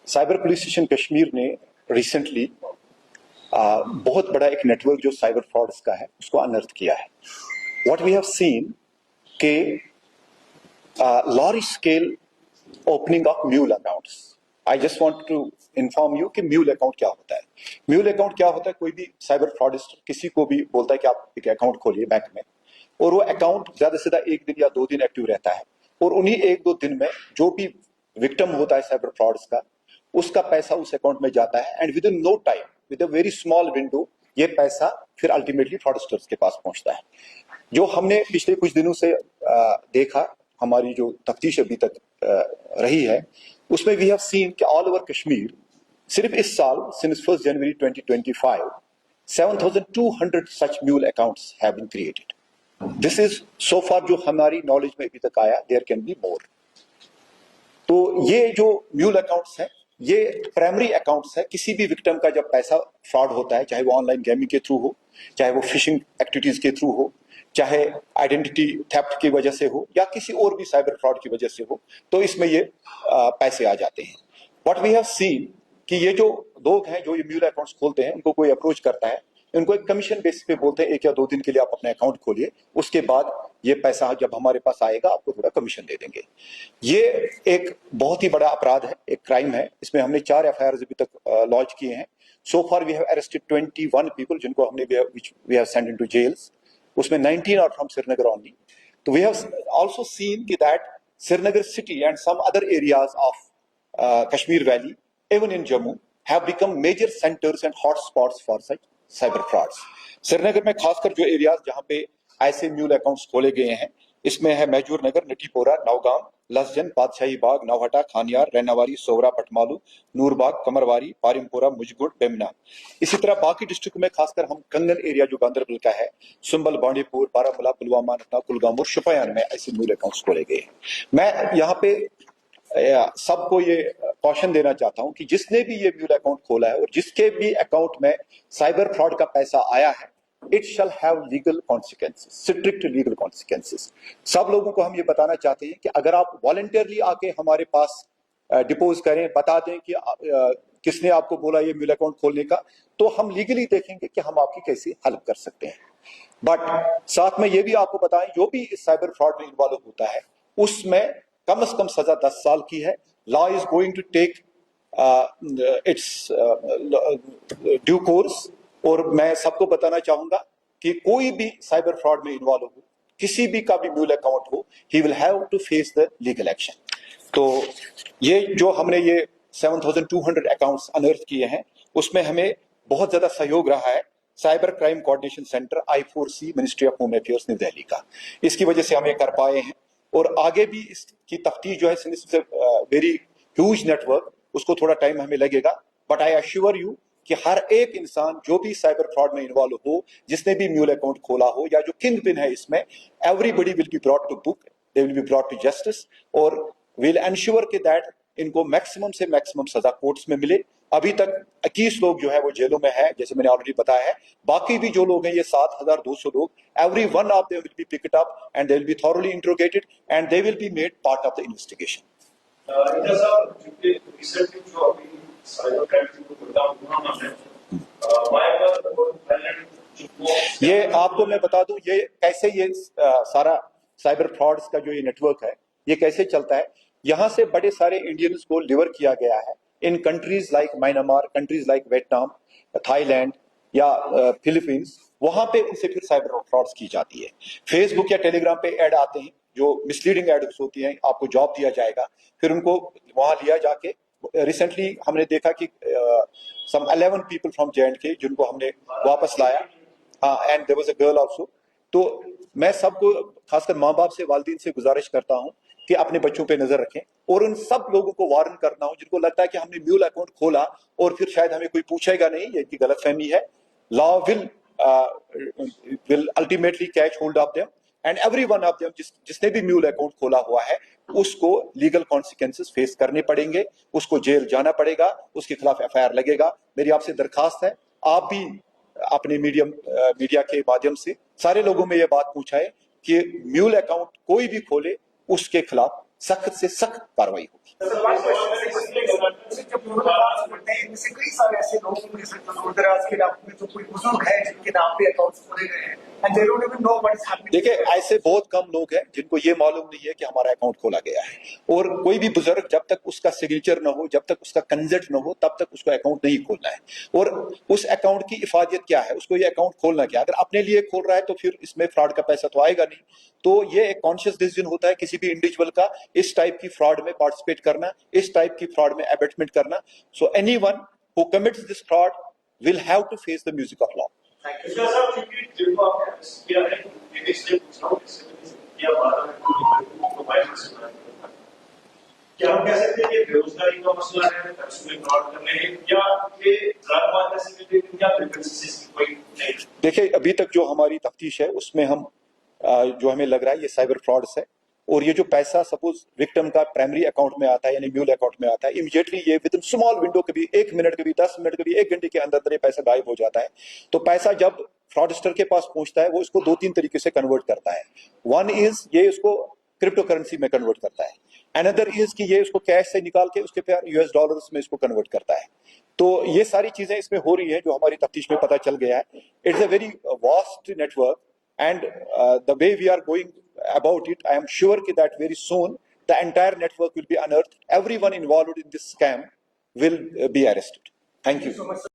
Cyber police station Kashmir ने recently बहुत बड़ा एक नेटवर्क जो साइबर फ्रॉड्स का है उसको अनर्थ किया है। व्हाट वी हैव सीन के large scale opening of mule accounts. I just want to inform you कि mule account क्या होता है। mule account क्या होता है, कोई भी साइबर फ्रॉडिस्टर किसी को भी बोलता है कि आप एक अकाउंट खोलिए बैंक में, और वो अकाउंट ज्यादा से ज्यादा 1 दिन या 2 दिन एक्टिव रहता है, और उन्हीं 1-2 दिन में जो भी विक्टिम होता है साइबर फ्रॉड्स का, उसका पैसा उस अकाउंट में जाता है, and within no time, with a very small window, ये पैसा फिर अल्टीमेटली फ्रॉडस्टर्स के पास पहुंचता है। जो हमने पिछले कुछ दिनों से देखा, हमारी जो तफ्तीश अभी तक रही है, उसमें वी हैव सीन कि ऑल ओवर कश्मीर सिर्फ इस साल since 1 January 2025 7,200 such mule accounts have been created. This is so far जो हमारी नॉलेज में अभी तक आया, देयर कैन बी मोर। तो ये जो म्यूल अकाउंट्स हैं, ये प्राइमरी अकाउंट्स है। किसी भी विक्टिम का जब पैसा फ्रॉड होता है, चाहे वो ऑनलाइन गेमिंग के थ्रू हो, चाहे वो फिशिंग एक्टिविटीज के थ्रू हो, चाहे आइडेंटिटी थेफ्ट की वजह से हो, या किसी और भी साइबर फ्रॉड की वजह से हो, तो इसमें ये पैसे आ जाते हैं। व्हाट वी हैव सीन कि ये जो लोग हैं जो ये म्यूल अकाउंट्स खोलते हैं, उनको कोई अप्रोच करता है, इनको एक कमीशन बेसिस पे बोलते हैं 1 या 2 दिन के लिए आप अपने अकाउंट खोलिए, उसके बाद ये पैसा जब हमारे पास आएगा आपको थोड़ा कमीशन दे देंगे। ये एक बहुत ही बड़ा अपराध है, एक क्राइम है। इसमें हमने 4 FIRs अभी तक लॉन्च किए हैं। So far we have arrested 21 people जिनको हमने we have sent into jails. उसमें 19 आर फ्रॉम श्रीनगर ओनली। तो वी हैव आल्सो सीन कि that Srinagar city and some other areas of Kashmir valley, even in Jammu, have become major centers and hot spots for such cyber frauds. Srinagar में खासकर जो areas जहां पे ऐसे mule accounts खोले गए हैं, इसमें है मैजूर नगर, नटीपोरा, नौगाम, लसजन, बादशाही बाग, नौहटा, खानियार, रैनावारी, सोहरा, पटमालू, नूरबाग, कमरवारी, पारिमपुरा, मुजगुड़, बेमना। इसी तरह बाकी डिस्ट्रिक्ट में खासकर हम कंगन एरिया जो गांधरबल का है, सुंबल, बांडीपुर, बारामूला, पुलवामा, नटना, कुलगाम और शोपियान में ऐसे म्यूल अकाउंट्स खोले गए हैं। मैं यहाँ पे सबको ये कॉशन देना चाहता हूं कि जिसने भी ये म्यूल अकाउंट खोला है और जिसके भी अकाउंट में साइबर फ्रॉड का पैसा आया है, it shall have legal consequences, strict legal consequences. सब लोगों को हम ये बताना चाहते हैं कि अगर आप वॉलंटियरली आके हमारे पास डिपोज करें, बता दें कि किसने आपको बोला ये म्यूल अकाउंट खोलने का, तो हम लीगली देखेंगे कि हम आपकी कैसे हेल्प कर सकते हैं। बट साथ में ये भी आपको बताएं, जो भी इस साइबर फ्रॉड में इन्वॉल्व होता है उसमें कम से कम सजा 10 साल की है। Law is going to take its due course. और मैं सबको बताना चाहूंगा कि कोई भी साइबर फ्रॉड में इन्वॉल्व हो, किसी भी का भी म्यूल अकाउंट हो, he will have to face the legal action. तो ये जो हमने ये 7,200 अकाउंट्स अनर्थ किए हैं, उसमें हमें बहुत ज्यादा सहयोग रहा है cyber crime coordination centre I4C, ministry of home affairs, new Delhi का। इसकी वजह से हम ये कर पाए हैं, और आगे भी इसकी तफ्तीश जो है वेरी ह्यूज नेटवर्क, उसको थोड़ा टाइम हमें लगेगा। बट आई अश्योर यू कि हर एक इंसान जो भी साइबर फ्रॉड में इन्वॉल्व हो, जिसने भी म्यूल अकाउंट खोला हो, या जो किंग पिन है इसमें, everybody will be brought to book, they will be brought to justice, और विल एंश्योर कि दैट इनको मैक्सिमम से मैक्सिमम सजा कोर्ट्स में मिले। अभी तक 21 लोग जो है वो जेलों में है, जैसे मैंने ऑलरेडी बताया है। बाकी भी जो लोग हैं, ये 7,200 लोग, every one of them will be picked up and they will be thoroughly interrogated and they will be made part of the investigation. ये आपको मैं बता दूं, ये कैसे ये सारा साइबर फ्रॉड्स का जो ये नेटवर्क है, ये कैसे चलता है। यहाँ से बड़े सारे इंडियंस को लिवर किया गया है इन countries like Myanmar, countries like Vietnam, Thailand या फिलीपींस। वहां पे उनसे फिर साइबर फ्रॉड्स की जाती है। फेसबुक या टेलीग्राम पे ऐड आते हैं जो मिसलीडिंग एड्स होती हैं, आपको जॉब दिया जाएगा, फिर उनको वहां लिया जाके। रिसेंटली हमने देखा कि सम 11 पीपल फ्रॉम J&K जिनको हमने वापस लाया, हाँ, and there was a girl also. तो मैं सबको, खासकर माँ बाप से, वालिदैन से गुजारिश करता हूँ कि अपने बच्चों पे नजर रखें, और उन सब लोगों को वार्न करना हो जिनको लगता है कि हमने म्यूल अकाउंट खोला और फिर शायद हमें कोई पूछेगा नहीं, ये की गलतफहमी है। Law will ultimately catch hold of them, and every one of them, जिसने भी म्यूल अकाउंट खोला हुआ है, उसको लीगल कॉन्सिक्वेंसेस फेस करने पड़ेंगे, उसको जेल जाना पड़ेगा, उसके खिलाफ FIR लगेगा। मेरी आपसे दरखास्त है, आप भी अपने मीडिया के माध्यम से सारे लोगों में यह बात पहुंचाए कि म्यूल अकाउंट कोई भी खोले, उसके खिलाफ सख्त से सख्त कार्रवाई होगी। करते हैं, इनमें से कई सारे ऐसे लोग होंगे सर जो दूर दराज के इलाकों में जो कोई बुजुर्ग है जिनके नाम पे अकाउंट्स खोले गए हैं and they don't even know what is happening. देखिए ऐसे बहुत कम लोग हैं जिनको ये मालूम नहीं है कि हमारा अकाउंट खोला गया है, और कोई भी बुजुर्ग जब तक उसका सिग्नेचर न हो, जब तक उसका कंसेंट न हो, तब तक उसको अकाउंट नहीं खोलना है। और उस अकाउंट की इफादियत क्या है, उसको ये अकाउंट खोलना क्या, अगर अपने लिए खोल रहा है तो फिर इसमें फ्रॉड का पैसा तो आएगा नहीं। तो ये एक कॉन्शियस डिसीजन होता है किसी भी इंडिविजुअल का इस टाइप की फ्रॉड में पार्टिसिपेट करना, इस टाइप की फ्रॉड में अबेटमेंट करना। So anyone who commits this fraud will have to face the music of law. इसका सब क्योंकि जिनको आपने अरेस्ट किया है ये इसलिए पूछ रहा हूँ इससे किया बात है मोबाइल मसला है, क्या हम कह सकते हैं कि बेरोजगारी का मसला है, पैसों में फ्रॉड करने है, या ये जातवाद से या फ्रीक्वेंसीज की कोई नहीं? देखिए अभी तक जो हमारी तफ्तीश है उसमें हम जो हमें लग रहा है ये साइबर फ्रॉड्स है, और ये जो पैसा सपोज विक्टिम का प्राइमरी अकाउंट में आता है यानी म्यूल अकाउंट में आता है, इमीडिएटली ये विद इन स्मॉल विंडो, कभी 1 मिनट, कभी 10 मिनट, कभी 1 घंटे के अंदर ये पैसा गायब हो जाता है। तो पैसा जब फ्रॉडस्टर के पास पहुंचता है वो इसको 2-3 तरीके से कन्वर्ट करता है। वन इज ये इसको क्रिप्टो करेंसी में कन्वर्ट करता है, अनदर इज कि ये इसको कैश से निकाल के उसके फिर यूएस डॉलर्स में इसको कन्वर्ट करता है। तो ये सारी चीजें इसमें हो रही है जो हमारी तफ्तीश में पता चल गया है। It's a very vast network and the way we are going about it, I am sure that very soon the entire network will be unearthed. Everyone involved in this scam will be arrested. Thank you. So much, sir.